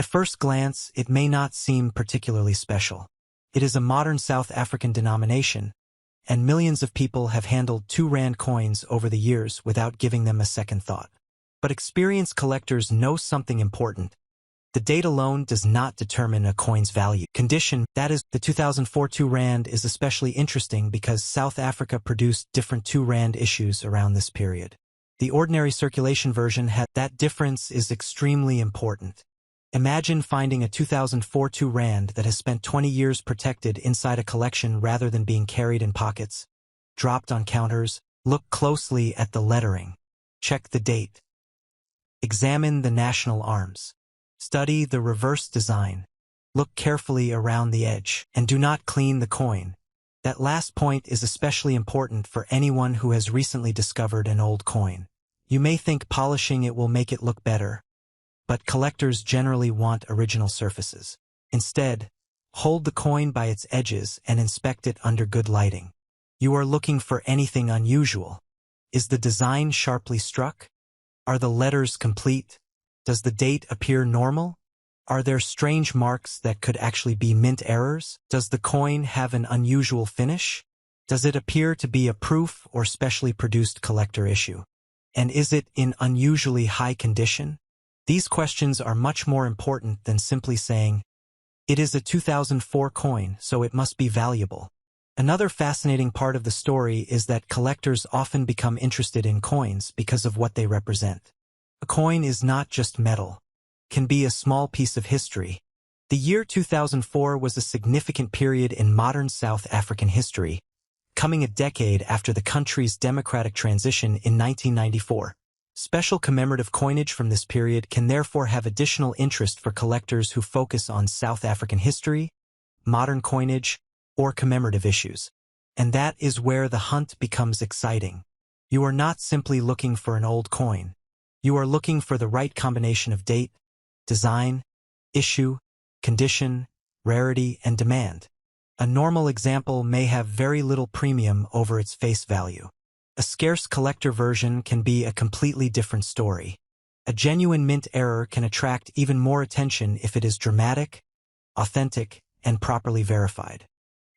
At first glance, it may not seem particularly special. It is a modern South African denomination, and millions of people have handled 2 rand coins over the years without giving them a second thought. But experienced collectors know something important. The date alone does not determine a coin's value. Condition, that is, the 2004 2 rand is especially interesting because South Africa produced different 2 rand issues around this period. The ordinary circulation version had that difference is extremely important. Imagine finding a 2004 2 rand that has spent 20 years protected inside a collection rather than being carried in pockets, dropped on counters. Look closely at the lettering. Check the date. Examine the national arms. Study the reverse design. Look carefully around the edge, and do not clean the coin. That last point is especially important for anyone who has recently discovered an old coin. You may think polishing it will make it look better, but collectors generally want original surfaces. Instead, hold the coin by its edges and inspect it under good lighting. You are looking for anything unusual. Is the design sharply struck? Are the letters complete? Does the date appear normal? Are there strange marks that could actually be mint errors? Does the coin have an unusual finish? Does it appear to be a proof or specially produced collector issue? And is it in unusually high condition? These questions are much more important than simply saying, it is a 2004 coin, so it must be valuable. Another fascinating part of the story is that collectors often become interested in coins because of what they represent. A coin is not just metal. It can be a small piece of history. The year 2004 was a significant period in modern South African history, coming a decade after the country's democratic transition in 1994. Special commemorative coinage from this period can therefore have additional interest for collectors who focus on South African history, modern coinage, or commemorative issues. And that is where the hunt becomes exciting. You are not simply looking for an old coin. You are looking for the right combination of date, design, issue, condition, rarity, and demand. A normal example may have very little premium over its face value. A scarce collector version can be a completely different story. A genuine mint error can attract even more attention if it is dramatic, authentic, and properly verified.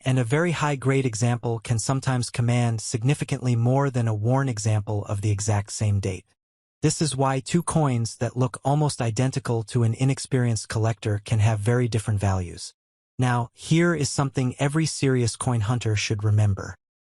And a very high-grade example can sometimes command significantly more than a worn example of the exact same date. This is why 2 coins that look almost identical to an inexperienced collector can have very different values. Now, here is something every serious coin hunter should remember.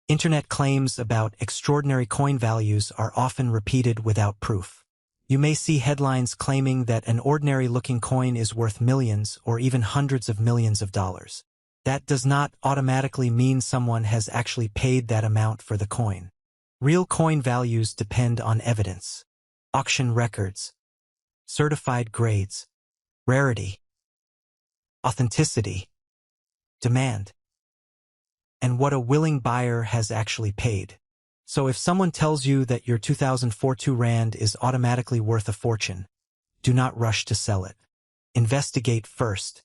Internet claims about extraordinary coin values are often repeated without proof. You may see headlines claiming that an ordinary-looking coin is worth millions or even hundreds of millions of dollars. That does not automatically mean someone has actually paid that amount for the coin. Real coin values depend on evidence. Auction records, certified grades, rarity, authenticity, demand, and what a willing buyer has actually paid. So if someone tells you that your 2004 2 rand is automatically worth a fortune, do not rush to sell it. Investigate first.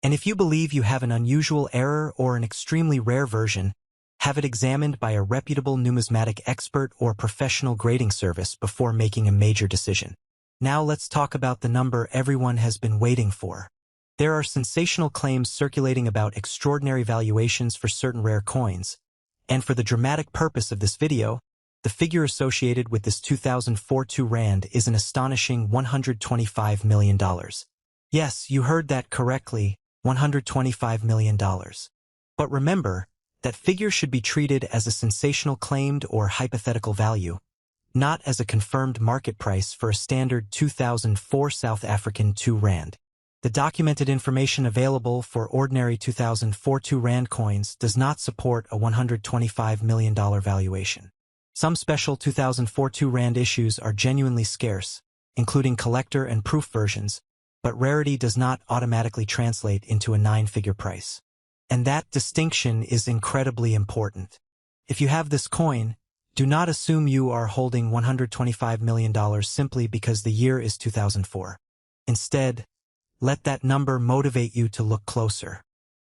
And if you believe you have an unusual error or an extremely rare version, have it examined by a reputable numismatic expert or professional grading service before making a major decision. Now let's talk about the number everyone has been waiting for. There are sensational claims circulating about extraordinary valuations for certain rare coins, and for the dramatic purpose of this video, the figure associated with this 2004 2 rand is an astonishing $125 million. Yes, you heard that correctly, $125 million. But remember, that figure should be treated as a sensational claimed or hypothetical value, not as a confirmed market price for a standard 2004 South African 2 rand. The documented information available for ordinary 2004 2 rand coins does not support a $125 million valuation. Some special 2004 2 rand issues are genuinely scarce, including collector and proof versions, but rarity does not automatically translate into a 9-figure price. And that distinction is incredibly important. If you have this coin, do not assume you are holding $125 million simply because the year is 2004. Instead, let that number motivate you to look closer.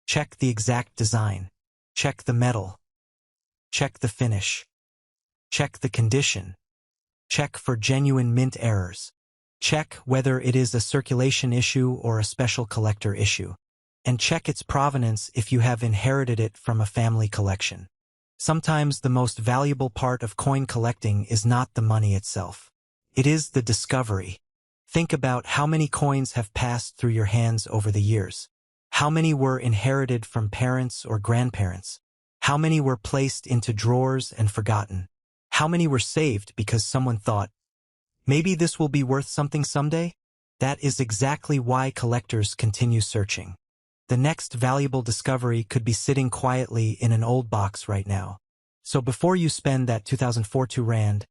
Check the exact design. Check the metal. Check the finish. Check the condition. Check for genuine mint errors. Check whether it is a circulation issue or a special collector issue. And check its provenance if you have inherited it from a family collection. Sometimes the most valuable part of coin collecting is not the money itself. It is the discovery. Think about how many coins have passed through your hands over the years. How many were inherited from parents or grandparents? How many were placed into drawers and forgotten? How many were saved because someone thought, maybe this will be worth something someday? That is exactly why collectors continue searching. The next valuable discovery could be sitting quietly in an old box right now. So before you spend that 2004 2 rand,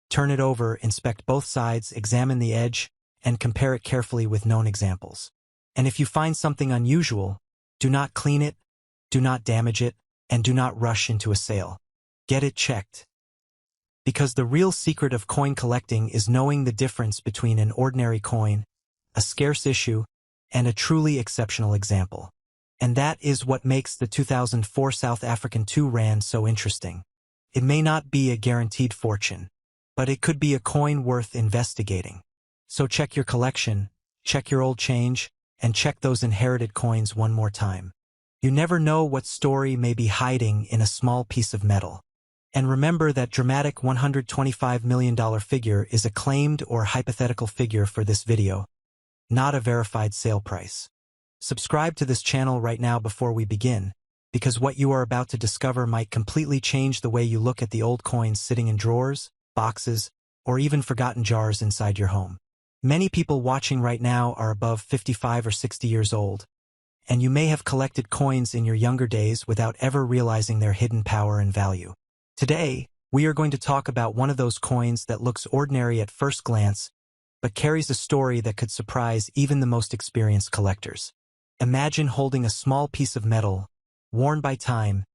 turn it over, inspect both sides, examine the edge, and compare it carefully with known examples. And if you find something unusual, do not clean it, do not damage it, and do not rush into a sale. Get it checked. Because the real secret of coin collecting is knowing the difference between an ordinary coin, a scarce issue, and a truly exceptional example. And that is what makes the 2004 South African 2 rand so interesting. It may not be a guaranteed fortune, but it could be a coin worth investigating. So check your collection, check your old change, and check those inherited coins one more time. You never know what story may be hiding in a small piece of metal. And remember that dramatic $125 million figure is a claimed or hypothetical figure for this video, not a verified sale price. Subscribe to this channel right now before we begin, because what you are about to discover might completely change the way you look at the old coins sitting in drawers, boxes, or even forgotten jars inside your home. Many people watching right now are above 55 or 60 years old, and you may have collected coins in your younger days without ever realizing their hidden power and value. Today, we are going to talk about one of those coins that looks ordinary at first glance, but carries a story that could surprise even the most experienced collectors. Imagine holding a small piece of metal, worn by time,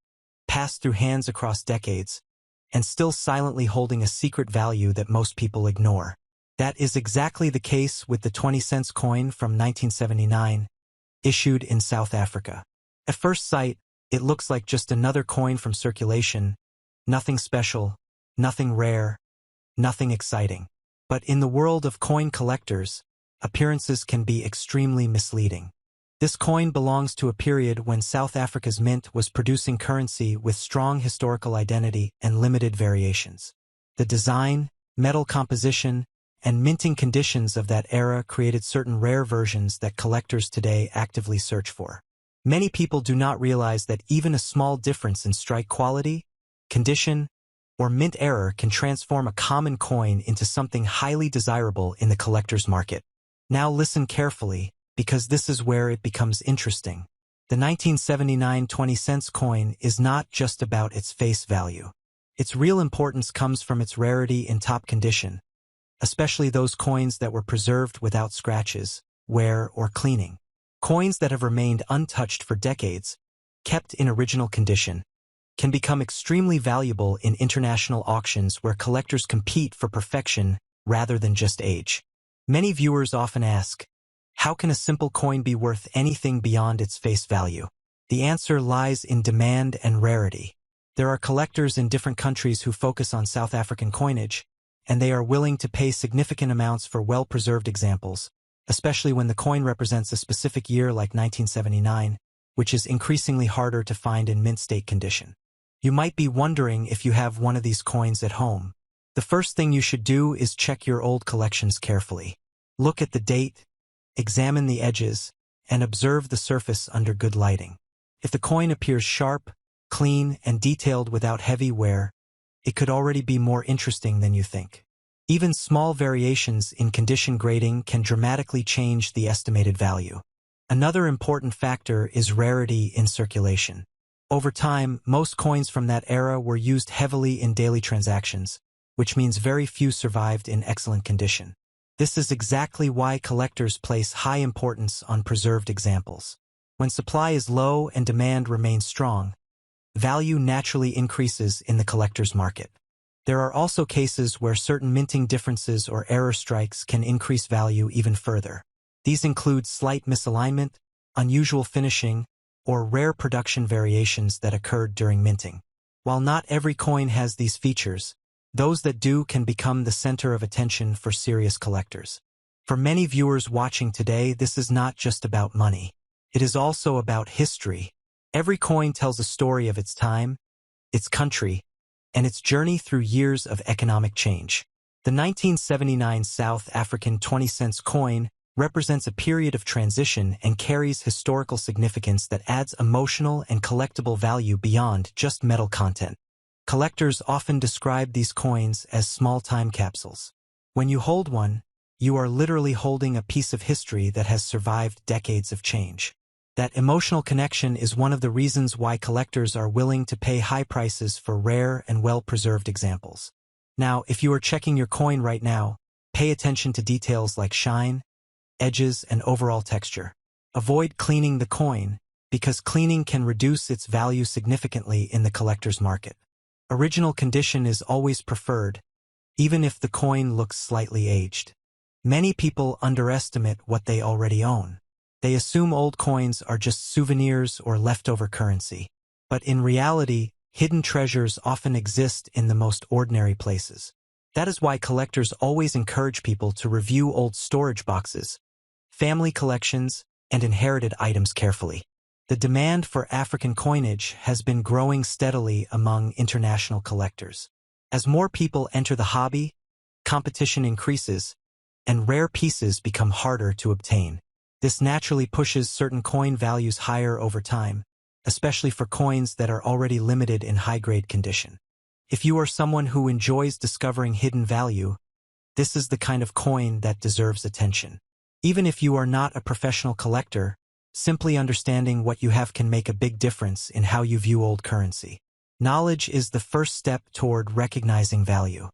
passed through hands across decades, and still silently holding a secret value that most people ignore. That is exactly the case with the 20-cent coin from 1979, issued in South Africa. At first sight, it looks like just another coin from circulation, nothing special, nothing rare, nothing exciting. But in the world of coin collectors, appearances can be extremely misleading. This coin belongs to a period when South Africa's mint was producing currency with strong historical identity and limited variations. The design, metal composition, and minting conditions of that era created certain rare versions that collectors today actively search for. Many people do not realize that even a small difference in strike quality, condition, or mint error can transform a common coin into something highly desirable in the collector's market. Now listen carefully, because this is where it becomes interesting. The 1979 20-cent coin is not just about its face value. Its real importance comes from its rarity in top condition, especially those coins that were preserved without scratches, wear, or cleaning. Coins that have remained untouched for decades, kept in original condition, can become extremely valuable in international auctions where collectors compete for perfection rather than just age. Many viewers often ask, how can a simple coin be worth anything beyond its face value? The answer lies in demand and rarity. There are collectors in different countries who focus on South African coinage, and they are willing to pay significant amounts for well-preserved examples, especially when the coin represents a specific year like 1979, which is increasingly harder to find in mint state condition. You might be wondering if you have one of these coins at home. The first thing you should do is check your old collections carefully. Look at the date, examine the edges, and observe the surface under good lighting. If the coin appears sharp, clean, and detailed without heavy wear, it could already be more interesting than you think. Even small variations in condition grading can dramatically change the estimated value. Another important factor is rarity in circulation. Over time, most coins from that era were used heavily in daily transactions, which means very few survived in excellent condition. This is exactly why collectors place high importance on preserved examples. When supply is low and demand remains strong, value naturally increases in the collector's market. There are also cases where certain minting differences or error strikes can increase value even further. These include slight misalignment, unusual finishing, or rare production variations that occurred during minting. While not every coin has these features, those that do can become the center of attention for serious collectors. For many viewers watching today, this is not just about money. It is also about history. Every coin tells a story of its time, its country, and its journey through years of economic change. The 1979 South African 20-cent coin represents a period of transition and carries historical significance that adds emotional and collectible value beyond just metal content. Collectors often describe these coins as small time capsules. When you hold one, you are literally holding a piece of history that has survived decades of change. That emotional connection is one of the reasons why collectors are willing to pay high prices for rare and well-preserved examples. Now, if you are checking your coin right now, pay attention to details like shine, edges, and overall texture. Avoid cleaning the coin, because cleaning can reduce its value significantly in the collector's market. Original condition is always preferred, even if the coin looks slightly aged. Many people underestimate what they already own. They assume old coins are just souvenirs or leftover currency. But in reality, hidden treasures often exist in the most ordinary places. That is why collectors always encourage people to review old storage boxes, family collections, and inherited items carefully. The demand for African coinage has been growing steadily among international collectors. As more people enter the hobby, competition increases, and rare pieces become harder to obtain. This naturally pushes certain coin values higher over time, especially for coins that are already limited in high-grade condition. If you are someone who enjoys discovering hidden value, this is the kind of coin that deserves attention. Even if you are not a professional collector, simply understanding what you have can make a big difference in how you view old currency. Knowledge is the first step toward recognizing value.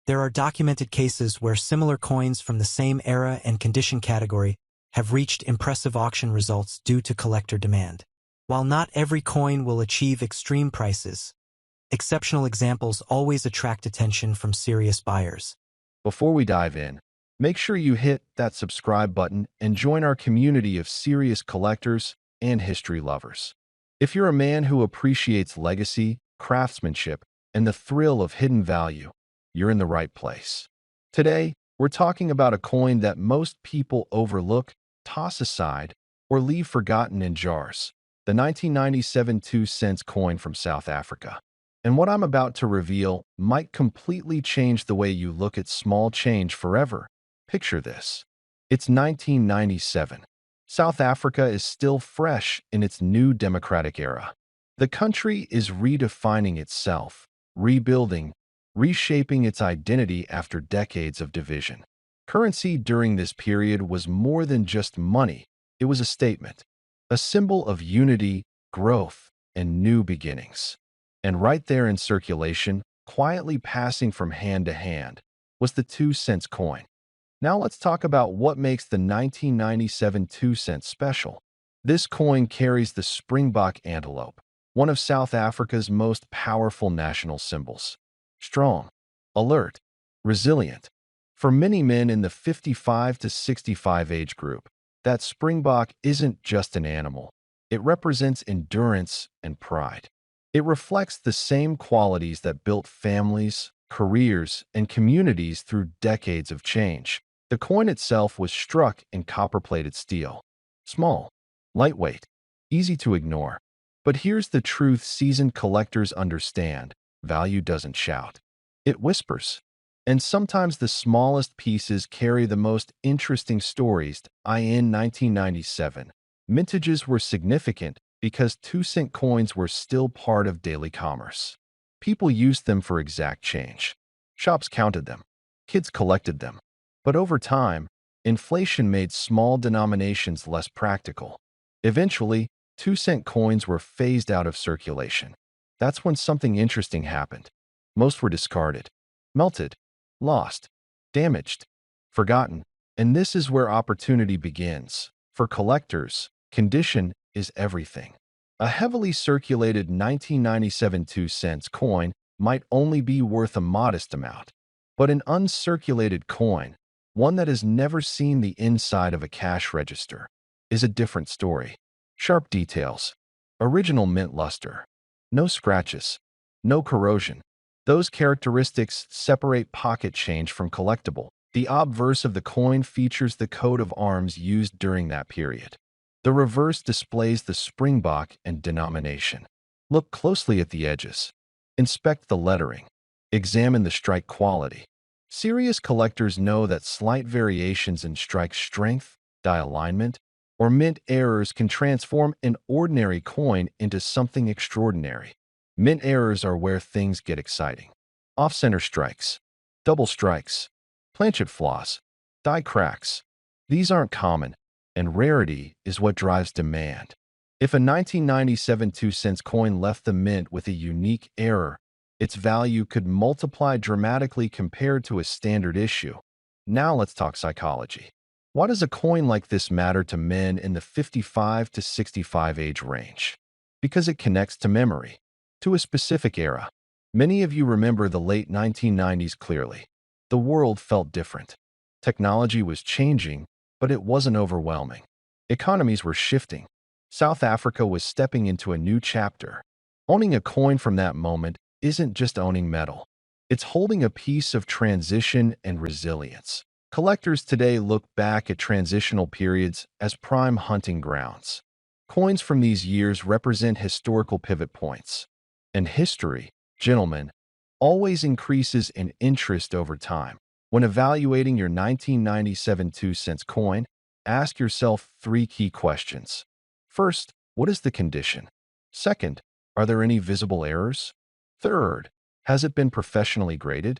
There are documented cases where similar coins from the same era and condition category have reached impressive auction results due to collector demand. While not every coin will achieve extreme prices, exceptional examples always attract attention from serious buyers. Before we dive in, make sure you hit that subscribe button and join our community of serious collectors and history lovers. If you're a man who appreciates legacy, craftsmanship, and the thrill of hidden value, you're in the right place. Today, we're talking about a coin that most people overlook, toss aside, or leave forgotten in jars. The 1997 2-cent coin from South Africa. And what I'm about to reveal might completely change the way you look at small change forever. Picture this. It's 1997. South Africa is still fresh in its new democratic era. The country is redefining itself, rebuilding, reshaping its identity after decades of division. Currency during this period was more than just money. It was a statement, a symbol of unity, growth, and new beginnings. And right there in circulation, quietly passing from hand to hand, was the 2-cent coin. Now let's talk about what makes the 1997 2-cent special. This coin carries the springbok antelope, one of South Africa's most powerful national symbols. Strong, alert, resilient. For many men in the 55 to 65 age group, that springbok isn't just an animal. It represents endurance and pride. It reflects the same qualities that built families, careers, and communities through decades of change. The coin itself was struck in copper-plated steel. Small, lightweight, easy to ignore. But here's the truth seasoned collectors understand. Value doesn't shout. It whispers. And sometimes the smallest pieces carry the most interesting stories. In 1997, mintages were significant because 2-cent coins were still part of daily commerce. People used them for exact change. Shops counted them. Kids collected them. But over time, inflation made small denominations less practical. Eventually, 2-cent coins were phased out of circulation. That's when something interesting happened. Most were discarded, melted, lost, damaged, forgotten. And this is where opportunity begins. For collectors, condition is everything. A heavily circulated 1997 2-cent coin might only be worth a modest amount. But an uncirculated coin, one that has never seen the inside of a cash register, is a different story. Sharp details, original mint luster, no scratches, no corrosion. Those characteristics separate pocket change from collectible. The obverse of the coin features the coat of arms used during that period. The reverse displays the springbok and denomination. Look closely at the edges. Inspect the lettering. Examine the strike quality. Serious collectors know that slight variations in strike strength, die alignment, or mint errors can transform an ordinary coin into something extraordinary. Mint errors are where things get exciting. Off-center strikes, double strikes, planchet flaws, die cracks. These aren't common, and rarity is what drives demand. If a 1997 2-cent coin left the mint with a unique error, its value could multiply dramatically compared to a standard issue. Now let's talk psychology. Why does a coin like this matter to men in the 55 to 65 age range? Because it connects to memory, to a specific era. Many of you remember the late 1990s clearly. The world felt different. Technology was changing, but it wasn't overwhelming. Economies were shifting. South Africa was stepping into a new chapter. Owning a coin from that moment isn't just owning metal. It's holding a piece of transition and resilience. Collectors today look back at transitional periods as prime hunting grounds. Coins from these years represent historical pivot points. And history, gentlemen, always increases in interest over time. When evaluating your 1997 2-cent coin, ask yourself 3 key questions. First, what is the condition? Second, are there any visible errors? Third, has it been professionally graded?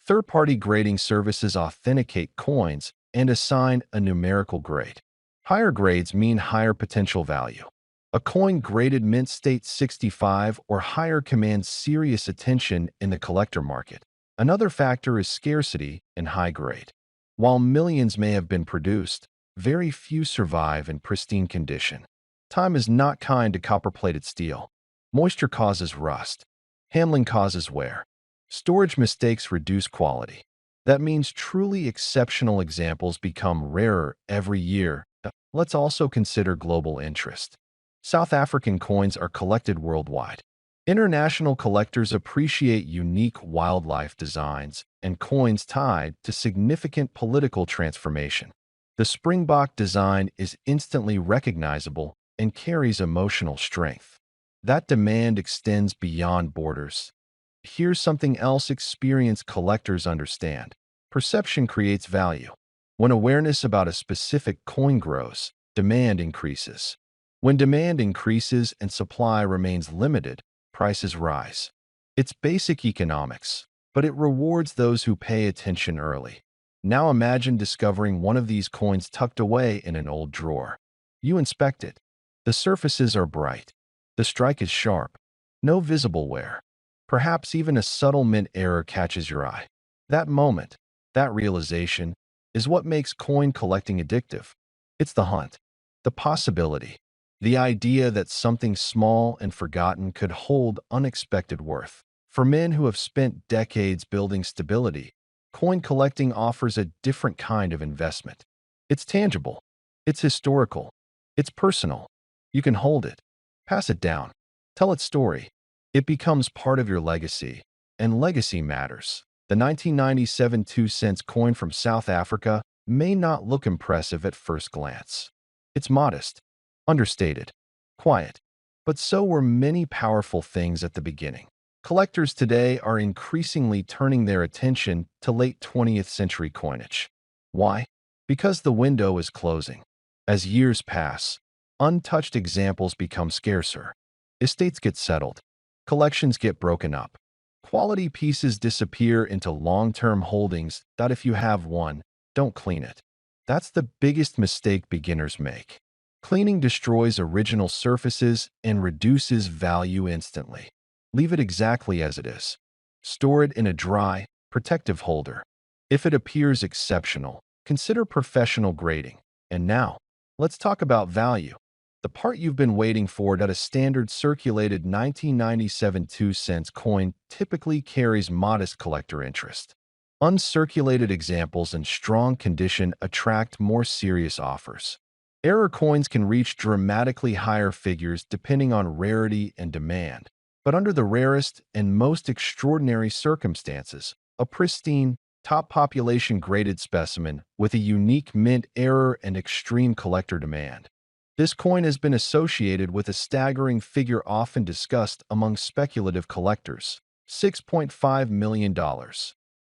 Third-party grading services authenticate coins and assign a numerical grade. Higher grades mean higher potential value. A coin graded mint state 65 or higher commands serious attention in the collector market. Another factor is scarcity and high grade. While millions may have been produced, very few survive in pristine condition. Time is not kind to copper-plated steel. Moisture causes rust. Handling causes wear. Storage mistakes reduce quality. That means truly exceptional examples become rarer every year. Let's also consider global interest. South African coins are collected worldwide. International collectors appreciate unique wildlife designs and coins tied to significant political transformation. The springbok design is instantly recognizable and carries emotional strength. That demand extends beyond borders. Here's something else experienced collectors understand. Perception creates value. When awareness about a specific coin grows, demand increases. When demand increases and supply remains limited, prices rise. It's basic economics, but it rewards those who pay attention early. Now imagine discovering one of these coins tucked away in an old drawer. You inspect it. The surfaces are bright. The strike is sharp. No visible wear. Perhaps even a subtle mint error catches your eye. That moment, that realization, is what makes coin collecting addictive. It's the hunt, the possibility, the idea that something small and forgotten could hold unexpected worth. For men who have spent decades building stability, coin collecting offers a different kind of investment. It's tangible. It's historical. It's personal. You can hold it, pass it down, tell its story. It becomes part of your legacy, and legacy matters. The 1997 2-cent coin from South Africa may not look impressive at first glance. It's modest, understated, quiet, but so were many powerful things at the beginning. Collectors today are increasingly turning their attention to late 20th century coinage. Why? Because the window is closing. As years pass, untouched examples become scarcer. Estates get settled. Collections get broken up. Quality pieces disappear into long-term holdings that if you have one, don't clean it. That's the biggest mistake beginners make. Cleaning destroys original surfaces and reduces value instantly. Leave it exactly as it is. Store it in a dry, protective holder. If it appears exceptional, consider professional grading. And now, let's talk about value. The part you've been waiting for. That a standard circulated 1997 2-cent coin typically carries modest collector interest. Uncirculated examples in strong condition attract more serious offers. Error coins can reach dramatically higher figures depending on rarity and demand. But under the rarest and most extraordinary circumstances, a pristine, top population graded specimen with a unique mint error and extreme collector demand. This coin has been associated with a staggering figure often discussed among speculative collectors, $6.5 million.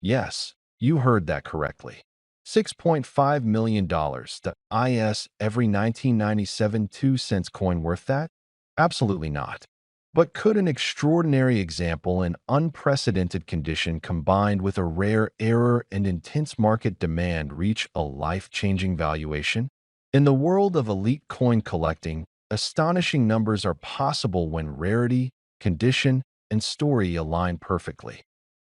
Yes, you heard that correctly. $6.5 million. Is every 1997 2-cent coin worth that? Absolutely not. But could an extraordinary example in unprecedented condition combined with a rare error and intense market demand reach a life-changing valuation? In the world of elite coin collecting, astonishing numbers are possible when rarity, condition, and story align perfectly.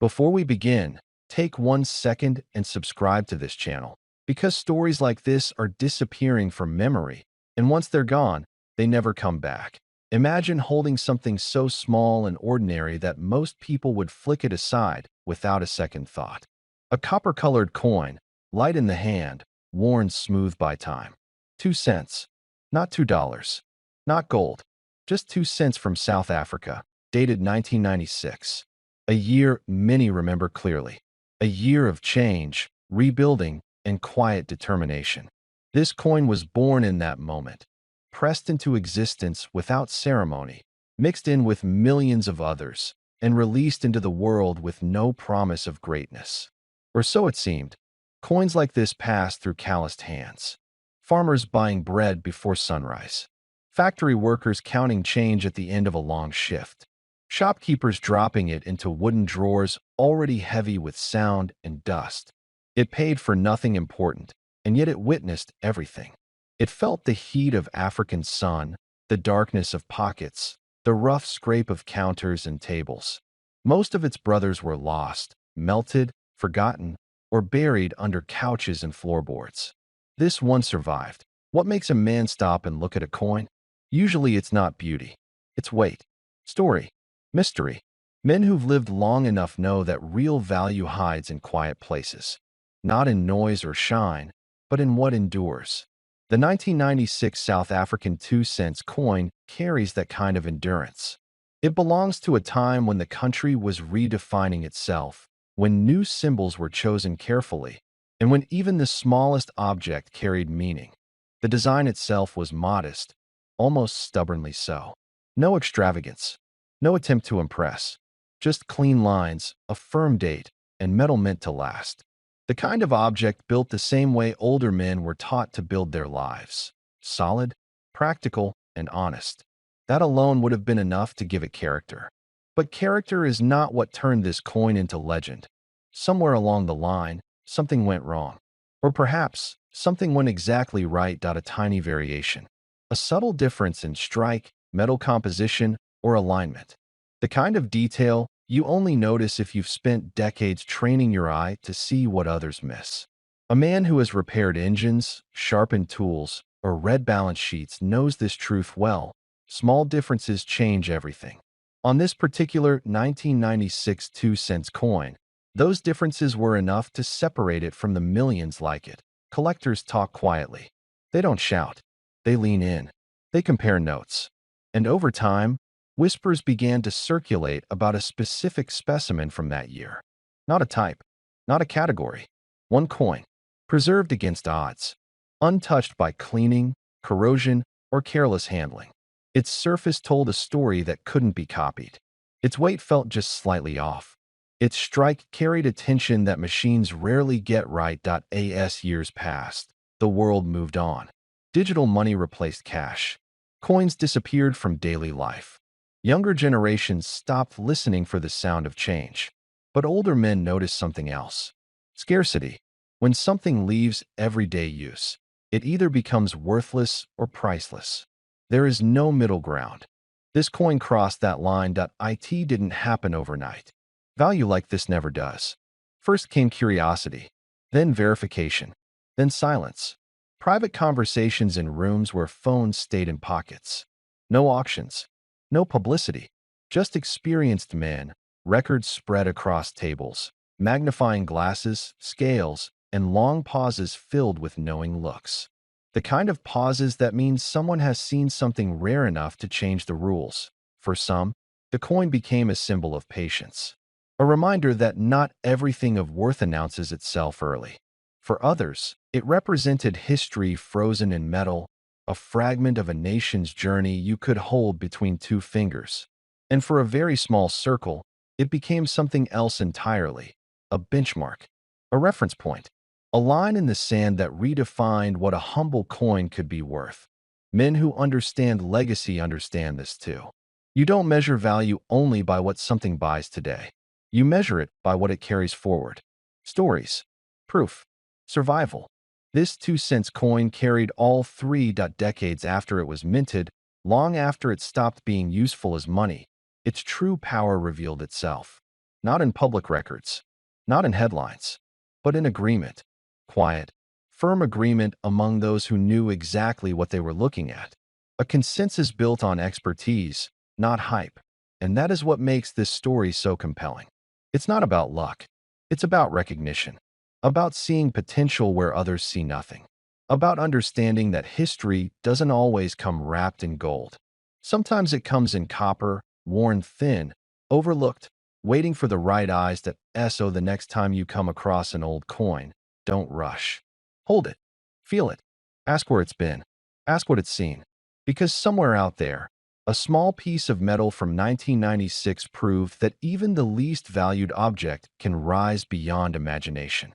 Before we begin, take 1 second and subscribe to this channel, because stories like this are disappearing from memory, and once they're gone, they never come back. Imagine holding something so small and ordinary that most people would flick it aside without a second thought. A copper-colored coin, light in the hand, worn smooth by time. 2 cents. Not $2. Not gold. Just 2 cents from South Africa, dated 1996. A year many remember clearly. A year of change, rebuilding, and quiet determination. This coin was born in that moment, pressed into existence without ceremony, mixed in with millions of others, and released into the world with no promise of greatness. Or so it seemed. Coins like this passed through calloused hands. Farmers buying bread before sunrise. Factory workers counting change at the end of a long shift. Shopkeepers dropping it into wooden drawers already heavy with sound and dust. It paid for nothing important, and yet it witnessed everything. It felt the heat of African sun, the darkness of pockets, the rough scrape of counters and tables. Most of its brothers were lost, melted, forgotten, or buried under couches and floorboards. This one survived. What makes a man stop and look at a coin? Usually it's not beauty. It's weight, story, mystery. Men who've lived long enough know that real value hides in quiet places, not in noise or shine, but in what endures. The 1996 South African 2-cent coin carries that kind of endurance. It belongs to a time when the country was redefining itself, when new symbols were chosen carefully, and when even the smallest object carried meaning. The design itself was modest, almost stubbornly so. No extravagance, no attempt to impress, just clean lines, a firm date, and metal meant to last. The kind of object built the same way older men were taught to build their lives. Solid, practical, and honest. That alone would have been enough to give it character. But character is not what turned this coin into legend. Somewhere along the line, something went wrong. Or perhaps, something went exactly right. A tiny variation. A subtle difference in strike, metal composition, or alignment. The kind of detail you only notice if you've spent decades training your eye to see what others miss. A man who has repaired engines, sharpened tools, or read balance sheets knows this truth well. Small differences change everything. On this particular 1996 2-cent coin, those differences were enough to separate it from the millions like it. Collectors talk quietly. They don't shout. They lean in. They compare notes. And over time, whispers began to circulate about a specific specimen from that year. Not a type, not a category. One coin, preserved against odds, untouched by cleaning, corrosion, or careless handling. Its surface told a story that couldn't be copied. Its weight felt just slightly off. Its strike carried a tension that machines rarely get right. As years passed, the world moved on. Digital money replaced cash. Coins disappeared from daily life. Younger generations stopped listening for the sound of change. But older men noticed something else. Scarcity. When something leaves everyday use, it either becomes worthless or priceless. There is no middle ground. This coin crossed that line. It didn't happen overnight. Value like this never does. First came curiosity, then verification, then silence. Private conversations in rooms where phones stayed in pockets. No auctions. No publicity, just experienced men, records spread across tables, magnifying glasses, scales, and long pauses filled with knowing looks. The kind of pauses that mean someone has seen something rare enough to change the rules. For some, the coin became a symbol of patience. A reminder that not everything of worth announces itself early. For others, it represented history frozen in metal, a fragment of a nation's journey you could hold between two fingers. And for a very small circle, it became something else entirely, a benchmark, a reference point, a line in the sand that redefined what a humble coin could be worth. Men who understand legacy understand this too. You don't measure value only by what something buys today. You measure it by what it carries forward. Stories, proof, survival. This 2 cents coin carried all three decades after it was minted, long after it stopped being useful as money. Its true power revealed itself. Not in public records, not in headlines, but in agreement. Quiet, firm agreement among those who knew exactly what they were looking at. A consensus built on expertise, not hype. And that is what makes this story so compelling. It's not about luck. It's about recognition. About seeing potential where others see nothing. About understanding that history doesn't always come wrapped in gold. Sometimes it comes in copper, worn thin, overlooked, waiting for the right eyes that so the next time you come across an old coin, don't rush. Hold it. Feel it. Ask where it's been. Ask what it's seen. Because somewhere out there, a small piece of metal from 1996 proved that even the least valued object can rise beyond imagination.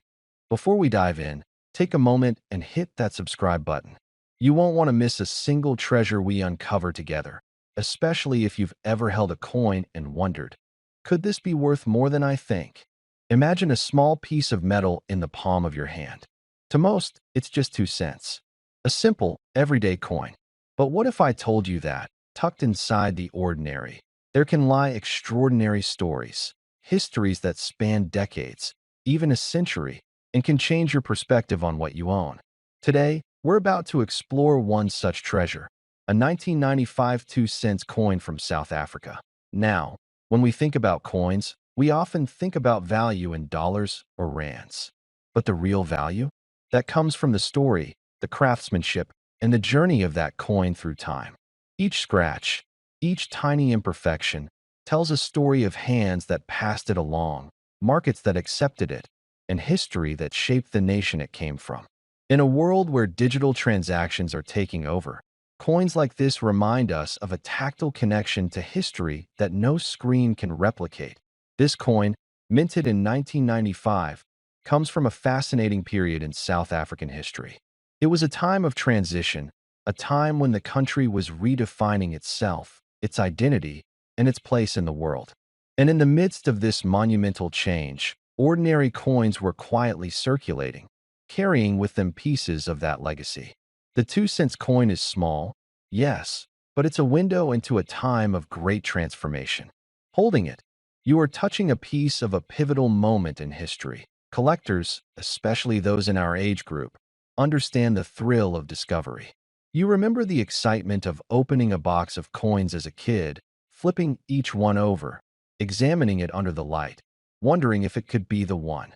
Before we dive in, take a moment and hit that subscribe button. You won't want to miss a single treasure we uncover together, especially if you've ever held a coin and wondered, could this be worth more than I think? Imagine a small piece of metal in the palm of your hand. To most, it's just 2 cents. A simple, everyday coin. But what if I told you that, tucked inside the ordinary, there can lie extraordinary stories, histories that span decades, even a century, and can change your perspective on what you own. Today, we're about to explore one such treasure, a 1995 2 cents coin from South Africa. Now, when we think about coins, we often think about value in dollars or rands. But the real value? That comes from the story, the craftsmanship, and the journey of that coin through time. Each scratch, each tiny imperfection, tells a story of hands that passed it along, markets that accepted it, and history that shaped the nation it came from. In a world where digital transactions are taking over, coins like this remind us of a tactile connection to history that no screen can replicate. This coin, minted in 1995, comes from a fascinating period in South African history. It was a time of transition, a time when the country was redefining itself, its identity, and its place in the world. And in the midst of this monumental change, ordinary coins were quietly circulating, carrying with them pieces of that legacy. The 2 cents coin is small, yes, but it's a window into a time of great transformation. Holding it, you are touching a piece of a pivotal moment in history. Collectors, especially those in our age group, understand the thrill of discovery. You remember the excitement of opening a box of coins as a kid, flipping each one over, examining it under the light, wondering if it could be the one.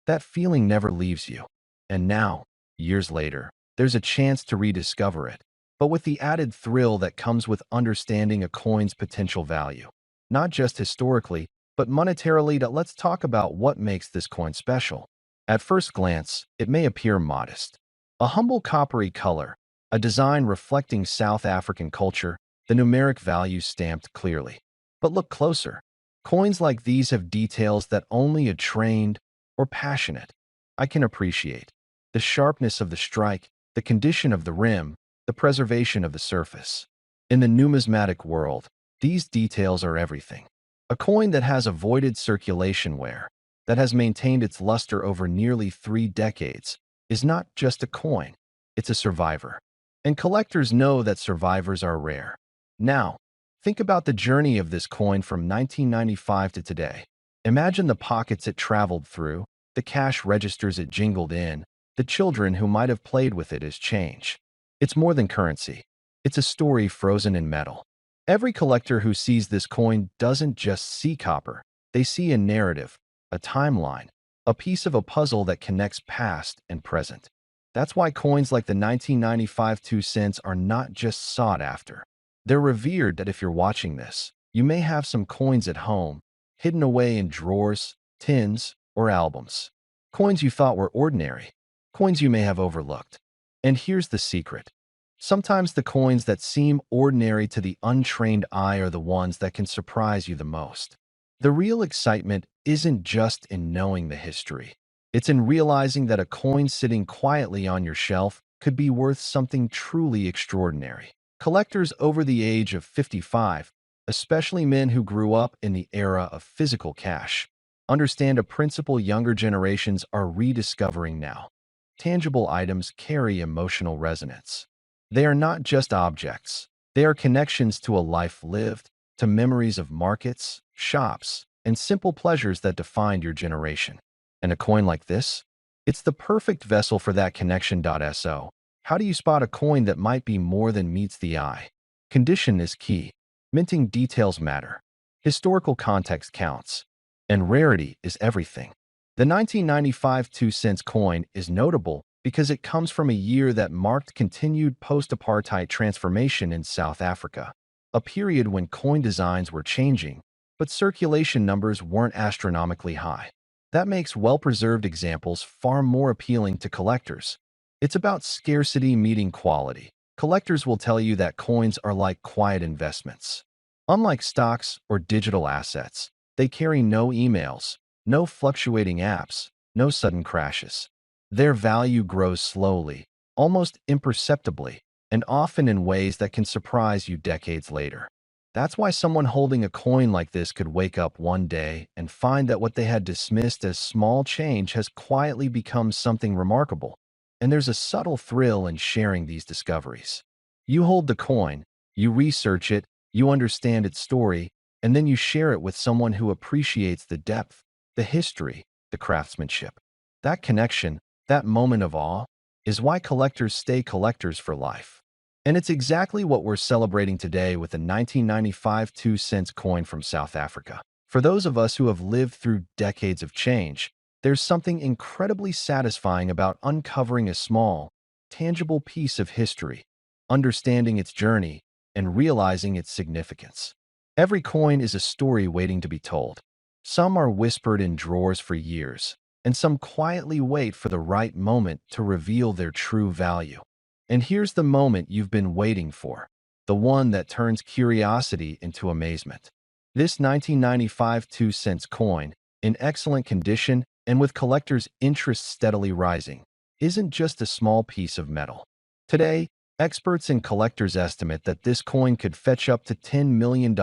That feeling never leaves you. And now, years later, there's a chance to rediscover it, but with the added thrill that comes with understanding a coin's potential value. Not just historically, but monetarily. Let's talk about what makes this coin special. At first glance, it may appear modest. A humble coppery color, a design reflecting South African culture, the numeric value stamped clearly. But look closer. Coins like these have details that only a trained or passionate eye can appreciate. The sharpness of the strike, the condition of the rim, the preservation of the surface. In the numismatic world, these details are everything. A coin that has avoided circulation wear, that has maintained its luster over nearly 3 decades, is not just a coin, it's a survivor. And collectors know that survivors are rare. Now, think about the journey of this coin from 1995 to today. Imagine the pockets it traveled through, the cash registers it jingled in, the children who might have played with it as change. It's more than currency. It's a story frozen in metal. Every collector who sees this coin doesn't just see copper. They see a narrative, a timeline, a piece of a puzzle that connects past and present. That's why coins like the 1995 2 cents are not just sought after. They're revered. That if you're watching this, you may have some coins at home, hidden away in drawers, tins, or albums. Coins you thought were ordinary, coins you may have overlooked. And here's the secret. Sometimes the coins that seem ordinary to the untrained eye are the ones that can surprise you the most. The real excitement isn't just in knowing the history. It's in realizing that a coin sitting quietly on your shelf could be worth something truly extraordinary. Collectors over the age of 55, especially men who grew up in the era of physical cash, understand a principle younger generations are rediscovering now. Tangible items carry emotional resonance. They are not just objects. They are connections to a life lived, to memories of markets, shops, and simple pleasures that defined your generation. And a coin like this? It's the perfect vessel for that connection. So, how do you spot a coin that might be more than meets the eye? Condition is key. Minting details matter. Historical context counts. And rarity is everything. The 1995 2-cent coin is notable because it comes from a year that marked continued post-apartheid transformation in South Africa, a period when coin designs were changing, but circulation numbers weren't astronomically high. That makes well-preserved examples far more appealing to collectors. It's about scarcity meeting quality. Collectors will tell you that coins are like quiet investments. Unlike stocks or digital assets, they carry no emails, no fluctuating apps, no sudden crashes. Their value grows slowly, almost imperceptibly, and often in ways that can surprise you decades later. That's why someone holding a coin like this could wake up one day and find that what they had dismissed as small change has quietly become something remarkable. And there's a subtle thrill in sharing these discoveries. You hold the coin, you research it, you understand its story, and then you share it with someone who appreciates the depth, the history, the craftsmanship. That connection, that moment of awe, is why collectors stay collectors for life. And it's exactly what we're celebrating today with the 1995 2-cent coin from South Africa. For those of us who have lived through decades of change, there's something incredibly satisfying about uncovering a small, tangible piece of history, understanding its journey, and realizing its significance. Every coin is a story waiting to be told. Some are whispered in drawers for years, and some quietly wait for the right moment to reveal their true value. And here's the moment you've been waiting for, the one that turns curiosity into amazement. This 1995 2-cent coin, in excellent condition and with collectors' interest steadily rising, isn't just a small piece of metal. Today, experts and collectors estimate that this coin could fetch up to $10 million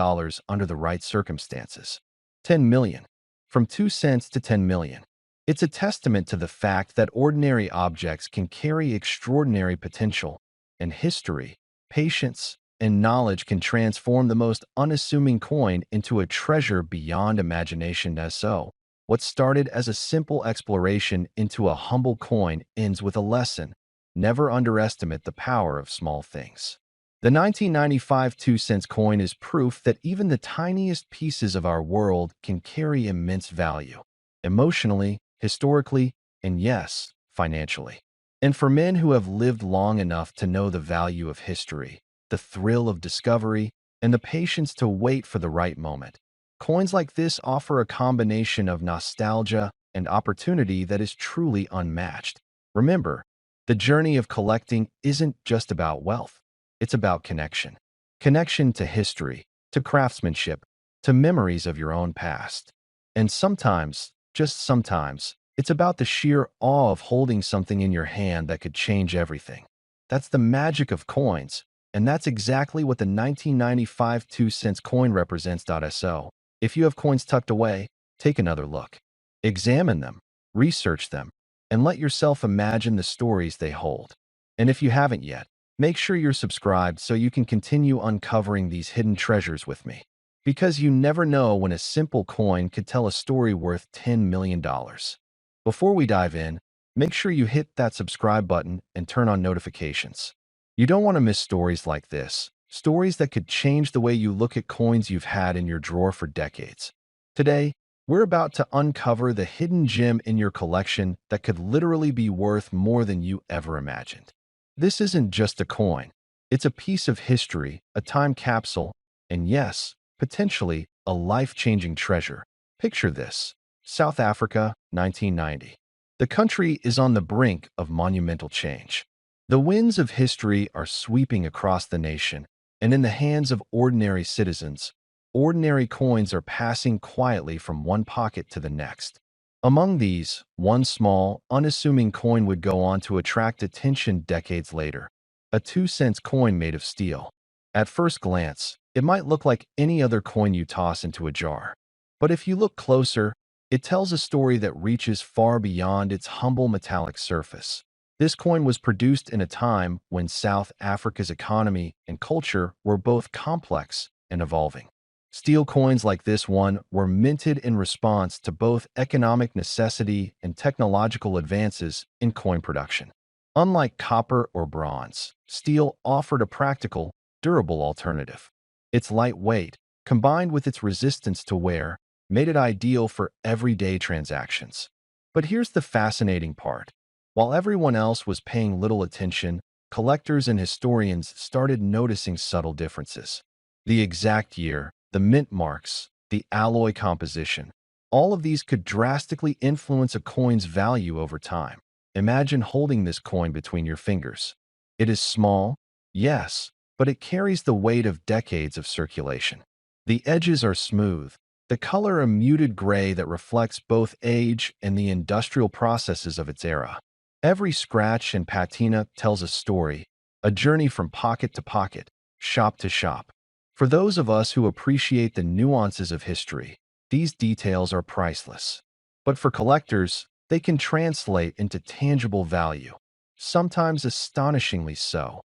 under the right circumstances. 10 million. From 2 cents to 10 million. It's a testament to the fact that ordinary objects can carry extraordinary potential, and history, patience, and knowledge can transform the most unassuming coin into a treasure beyond imagination. So, what started as a simple exploration into a humble coin ends with a lesson. Never underestimate the power of small things. The 1995 2-cent coin is proof that even the tiniest pieces of our world can carry immense value, emotionally, historically, and yes, financially. And for men who have lived long enough to know the value of history, the thrill of discovery, and the patience to wait for the right moment, coins like this offer a combination of nostalgia and opportunity that is truly unmatched. Remember, the journey of collecting isn't just about wealth. It's about connection. Connection to history, to craftsmanship, to memories of your own past. And sometimes, just sometimes, it's about the sheer awe of holding something in your hand that could change everything. That's the magic of coins, and that's exactly what the 1995 2-cent coin represents. So, if you have coins tucked away, take another look. Examine them, research them, and let yourself imagine the stories they hold. And if you haven't yet, make sure you're subscribed so you can continue uncovering these hidden treasures with me. Because you never know when a simple coin could tell a story worth $10 million. Before we dive in, make sure you hit that subscribe button and turn on notifications. You don't want to miss stories like this, stories that could change the way you look at coins you've had in your drawer for decades. Today, we're about to uncover the hidden gem in your collection that could literally be worth more than you ever imagined. This isn't just a coin. It's a piece of history, a time capsule, and yes, potentially a life-changing treasure. Picture this: South Africa, 1990. The country is on the brink of monumental change. The winds of history are sweeping across the nation, and in the hands of ordinary citizens, ordinary coins are passing quietly from one pocket to the next. Among these, one small, unassuming coin would go on to attract attention decades later: a 2-cent coin made of steel. At first glance, it might look like any other coin you toss into a jar. But if you look closer, it tells a story that reaches far beyond its humble metallic surface. This coin was produced in a time when South Africa's economy and culture were both complex and evolving. Steel coins like this one were minted in response to both economic necessity and technological advances in coin production. Unlike copper or bronze, steel offered a practical, durable alternative. Its lightweight, combined with its resistance to wear, made it ideal for everyday transactions. But here's the fascinating part. While everyone else was paying little attention, collectors and historians started noticing subtle differences. The exact year, the mint marks, the alloy composition, all of these could drastically influence a coin's value over time. Imagine holding this coin between your fingers. It is small, yes, but it carries the weight of decades of circulation. The edges are smooth, the color a muted gray that reflects both age and the industrial processes of its era. Every scratch and patina tells a story, a journey from pocket to pocket, shop to shop. For those of us who appreciate the nuances of history, these details are priceless. But for collectors, they can translate into tangible value, sometimes astonishingly so.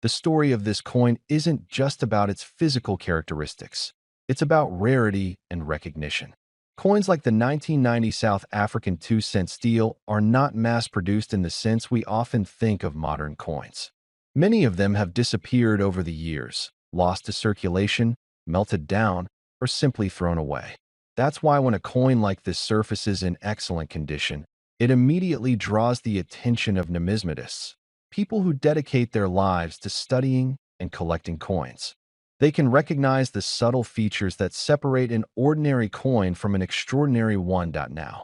The story of this coin isn't just about its physical characteristics. It's about rarity and recognition. Coins like the 1990 South African 2-cent steel are not mass-produced in the sense we often think of modern coins. Many of them have disappeared over the years, lost to circulation, melted down, or simply thrown away. That's why when a coin like this surfaces in excellent condition, it immediately draws the attention of numismatists, people who dedicate their lives to studying and collecting coins. They can recognize the subtle features that separate an ordinary coin from an extraordinary one. Now,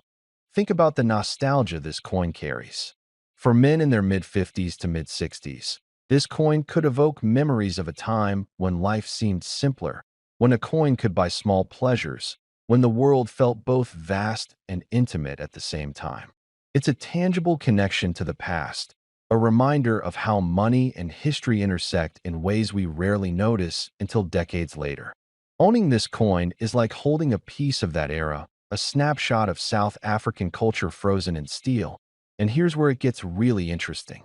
think about the nostalgia this coin carries. For men in their mid-50s to mid-60s, this coin could evoke memories of a time when life seemed simpler, when a coin could buy small pleasures, when the world felt both vast and intimate at the same time. It's a tangible connection to the past, a reminder of how money and history intersect in ways we rarely notice until decades later. Owning this coin is like holding a piece of that era, a snapshot of South African culture frozen in steel. And here's where it gets really interesting.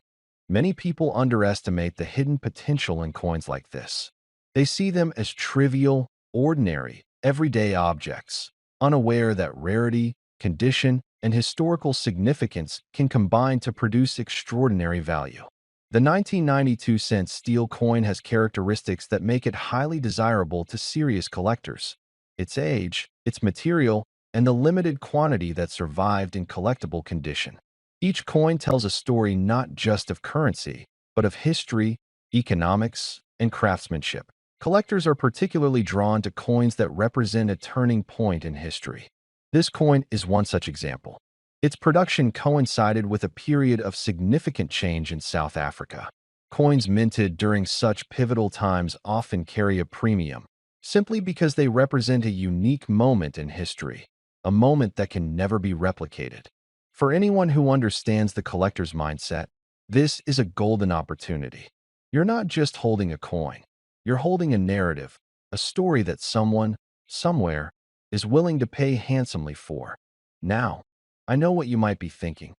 Many people underestimate the hidden potential in coins like this. They see them as trivial, ordinary, everyday objects, unaware that rarity, condition, and historical significance can combine to produce extraordinary value. The 1992-cent steel coin has characteristics that make it highly desirable to serious collectors. Its age, its material, and the limited quantity that survived in collectible condition. Each coin tells a story not just of currency, but of history, economics, and craftsmanship. Collectors are particularly drawn to coins that represent a turning point in history. This coin is one such example. Its production coincided with a period of significant change in South Africa. Coins minted during such pivotal times often carry a premium, simply because they represent a unique moment in history, a moment that can never be replicated. For anyone who understands the collector's mindset, this is a golden opportunity. You're not just holding a coin. You're holding a narrative, a story that someone, somewhere, is willing to pay handsomely for. Now, I know what you might be thinking.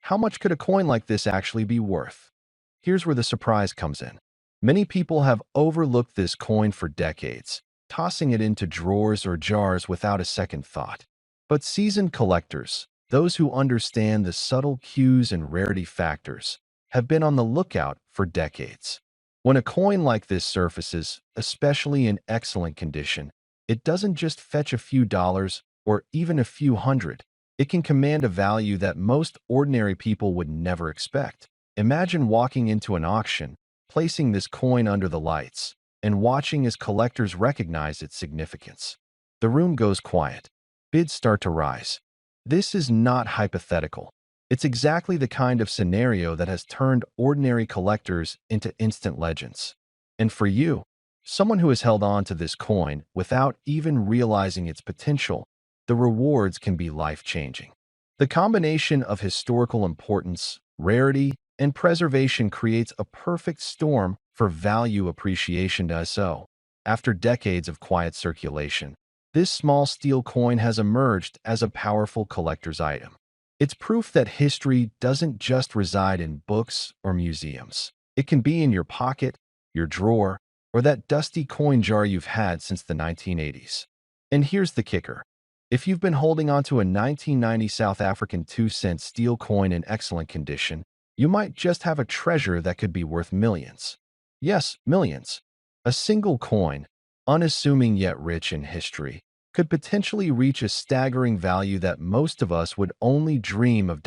How much could a coin like this actually be worth? Here's where the surprise comes in. Many people have overlooked this coin for decades, tossing it into drawers or jars without a second thought. But seasoned collectors, those who understand the subtle cues and rarity factors, have been on the lookout for decades. When a coin like this surfaces, especially in excellent condition, it doesn't just fetch a few dollars or even a few hundred. It can command a value that most ordinary people would never expect. Imagine walking into an auction, placing this coin under the lights, and watching as collectors recognize its significance. The room goes quiet. bids start to rise. This is not hypothetical. It's exactly the kind of scenario that has turned ordinary collectors into instant legends. And for you, someone who has held on to this coin without even realizing its potential, the rewards can be life-changing. The combination of historical importance, rarity, and preservation creates a perfect storm for value appreciation. So, after decades of quiet circulation, this small steel coin has emerged as a powerful collector's item. It's proof that history doesn't just reside in books or museums. It can be in your pocket, your drawer, or that dusty coin jar you've had since the 1980s. And here's the kicker. If you've been holding on to a 1990 South African 2-cent steel coin in excellent condition, you might just have a treasure that could be worth millions. Yes, millions. A single coin, unassuming yet rich in history, could potentially reach a staggering value that most of us would only dream of.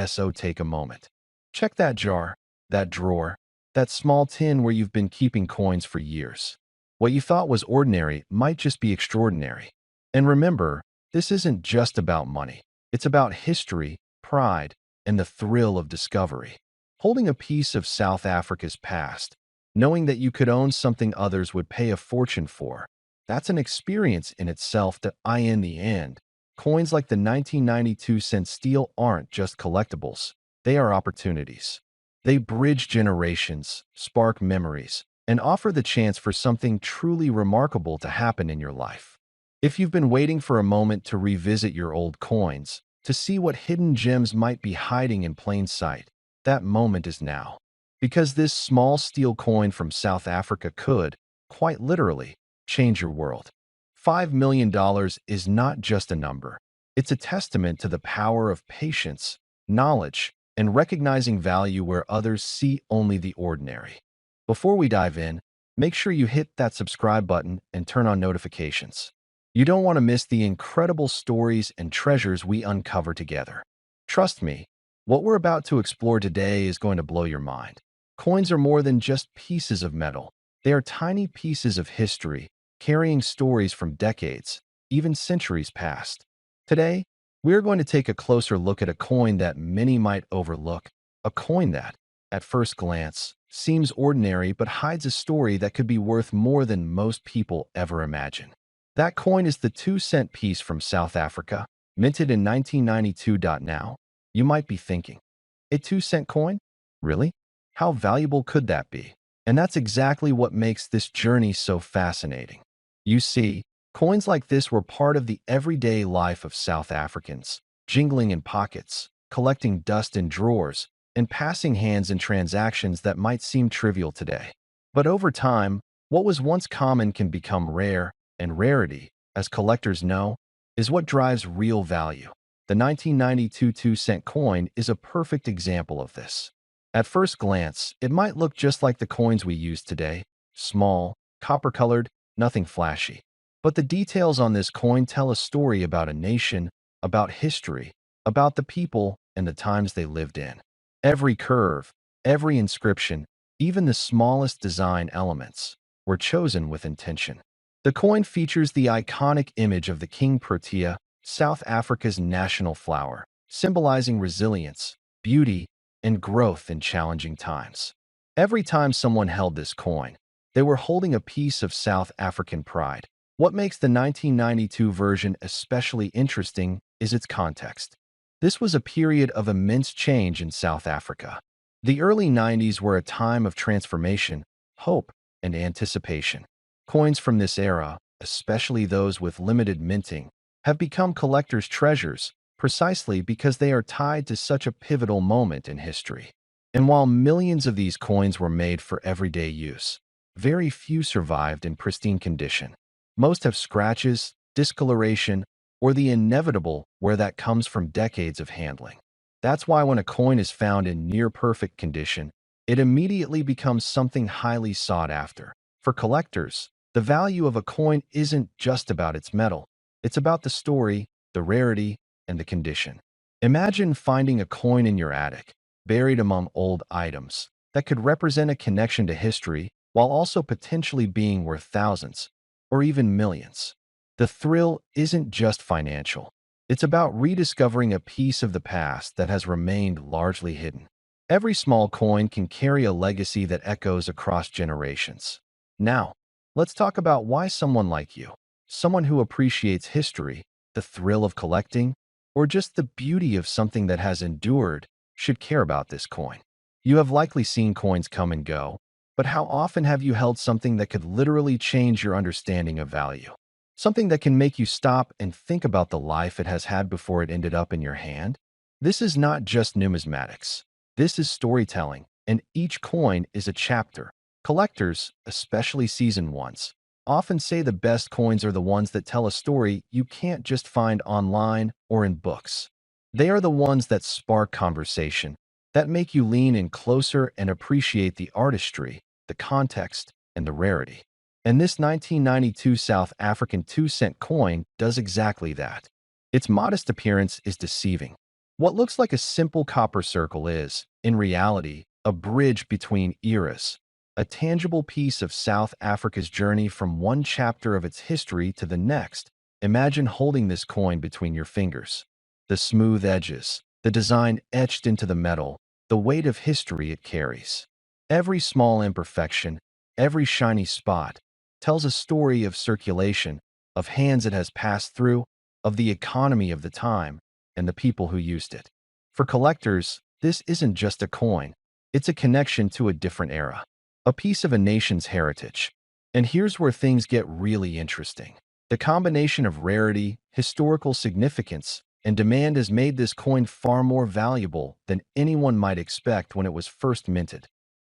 So take a moment. Check that jar, that drawer, that small tin where you've been keeping coins for years. What you thought was ordinary might just be extraordinary. And remember, this isn't just about money. It's about history, pride, and the thrill of discovery. Holding a piece of South Africa's past, knowing that you could own something others would pay a fortune for, that's an experience in itself. In the end, coins like the 1992-cent steel aren't just collectibles. They are opportunities. They bridge generations, spark memories, and offer the chance for something truly remarkable to happen in your life. If you've been waiting for a moment to revisit your old coins, to see what hidden gems might be hiding in plain sight, that moment is now. Because this small steel coin from South Africa could, quite literally, change your world. $5 million is not just a number. It's a testament to the power of patience, knowledge, and recognizing value where others see only the ordinary. Before we dive in, make sure you hit that subscribe button and turn on notifications. You don't want to miss the incredible stories and treasures we uncover together. Trust me, what we're about to explore today is going to blow your mind. Coins are more than just pieces of metal. They are tiny pieces of history, carrying stories from decades, even centuries past. Today, we're going to take a closer look at a coin that many might overlook, a coin that, at first glance, seems ordinary but hides a story that could be worth more than most people ever imagine. That coin is the 2-cent piece from South Africa, minted in 1992. Now, you might be thinking, a 2-cent coin? Really? How valuable could that be? And that's exactly what makes this journey so fascinating. You see, coins like this were part of the everyday life of South Africans, jingling in pockets, collecting dust in drawers, and passing hands in transactions that might seem trivial today. But over time, what was once common can become rare, and rarity, as collectors know, is what drives real value. The 1992 2-cent coin is a perfect example of this. At first glance, it might look just like the coins we use today, small, copper-colored, nothing flashy. But the details on this coin tell a story about a nation, about history, about the people and the times they lived in. Every curve, every inscription, even the smallest design elements, were chosen with intention. The coin features the iconic image of the King Protea, South Africa's national flower, symbolizing resilience, beauty, and growth in challenging times. Every time someone held this coin, they were holding a piece of South African pride. What makes the 1992 version especially interesting is its context. This was a period of immense change in South Africa. The early 90s were a time of transformation, hope, and anticipation. Coins from this era, especially those with limited minting, have become collectors' treasures precisely because they are tied to such a pivotal moment in history. And while millions of these coins were made for everyday use, very few survived in pristine condition. Most have scratches, discoloration, or the inevitable where that comes from decades of handling. That's why when a coin is found in near-perfect condition, it immediately becomes something highly sought after. For collectors, the value of a coin isn't just about its metal. It's about the story, the rarity, and the condition. Imagine finding a coin in your attic, buried among old items, that could represent a connection to history while also potentially being worth thousands, or even millions. The thrill isn't just financial. It's about rediscovering a piece of the past that has remained largely hidden. Every small coin can carry a legacy that echoes across generations. Now, let's talk about why someone like you, someone who appreciates history, the thrill of collecting, or just the beauty of something that has endured, should care about this coin. You have likely seen coins come and go, but how often have you held something that could literally change your understanding of value? Something that can make you stop and think about the life it has had before it ended up in your hand? This is not just numismatics. This is storytelling, and each coin is a chapter. Collectors, especially seasoned ones, often say the best coins are the ones that tell a story you can't just find online or in books. They are the ones that spark conversation, that make you lean in closer and appreciate the artistry, the context, and the rarity. And this 1992 South African 2-cent coin does exactly that. Its modest appearance is deceiving. What looks like a simple copper circle is, in reality, a bridge between eras, a tangible piece of South Africa's journey from one chapter of its history to the next. Imagine holding this coin between your fingers. The smooth edges, the design etched into the metal, the weight of history it carries. Every small imperfection, every shiny spot, tells a story of circulation, of hands it has passed through, of the economy of the time, and the people who used it. For collectors, this isn't just a coin, it's a connection to a different era, a piece of a nation's heritage. And here's where things get really interesting. The combination of rarity, historical significance, and demand has made this coin far more valuable than anyone might expect when it was first minted.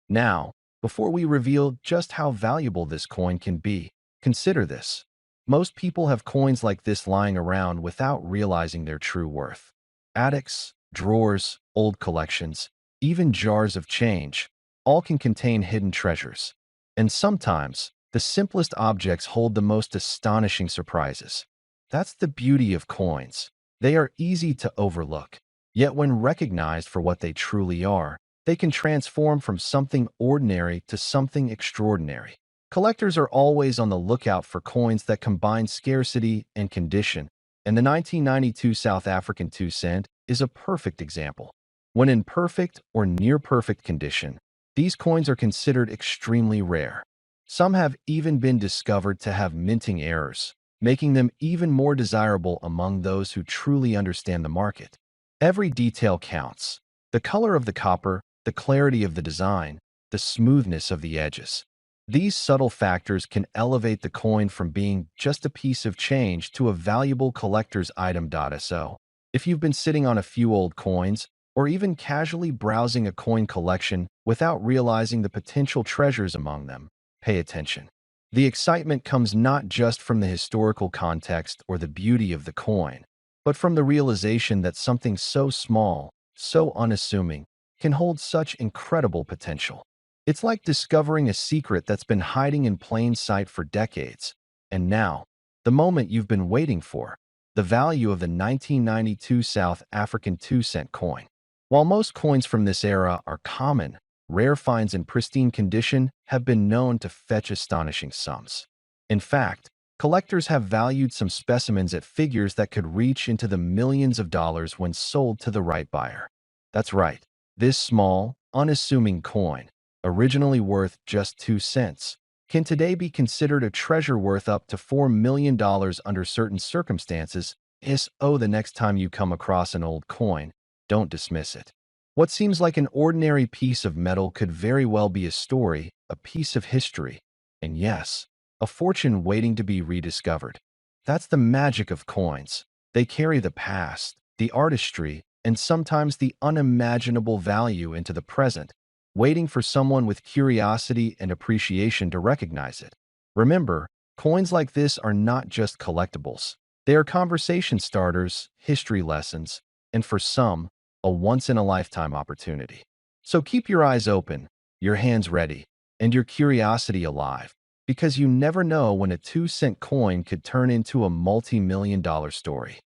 Now, before we reveal just how valuable this coin can be, consider this. Most people have coins like this lying around without realizing their true worth. Attics, drawers, old collections, even jars of change, all can contain hidden treasures. And sometimes, the simplest objects hold the most astonishing surprises. That's the beauty of coins. They are easy to overlook, yet when recognized for what they truly are, they can transform from something ordinary to something extraordinary. Collectors are always on the lookout for coins that combine scarcity and condition, and the 1992 South African 2-cent is a perfect example. When in perfect or near-perfect condition, these coins are considered extremely rare. Some have even been discovered to have minting errors, making them even more desirable among those who truly understand the market. Every detail counts. The color of the copper, the clarity of the design, the smoothness of the edges. These subtle factors can elevate the coin from being just a piece of change to a valuable collector's item. So, if you've been sitting on a few old coins, or even casually browsing a coin collection without realizing the potential treasures among them, pay attention. The excitement comes not just from the historical context or the beauty of the coin, but from the realization that something so small, so unassuming, can hold such incredible potential. It's like discovering a secret that's been hiding in plain sight for decades. And now, the moment you've been waiting for, the value of the 1992 South African 2-cent coin. While most coins from this era are common, rare finds in pristine condition have been known to fetch astonishing sums. In fact, collectors have valued some specimens at figures that could reach into the millions of dollars when sold to the right buyer. That's right, this small, unassuming coin, originally worth just 2 cents, can today be considered a treasure worth up to $4 million under certain circumstances. The next time you come across an old coin, don't dismiss it. What seems like an ordinary piece of metal could very well be a story, a piece of history, and yes, a fortune waiting to be rediscovered. That's the magic of coins. They carry the past, the artistry, and sometimes the unimaginable value into the present, waiting for someone with curiosity and appreciation to recognize it. Remember, coins like this are not just collectibles. They are conversation starters, history lessons, and for some, a once-in-a-lifetime opportunity. So keep your eyes open, your hands ready, and your curiosity alive, because you never know when a 2-cent coin could turn into a multi-million-dollar story.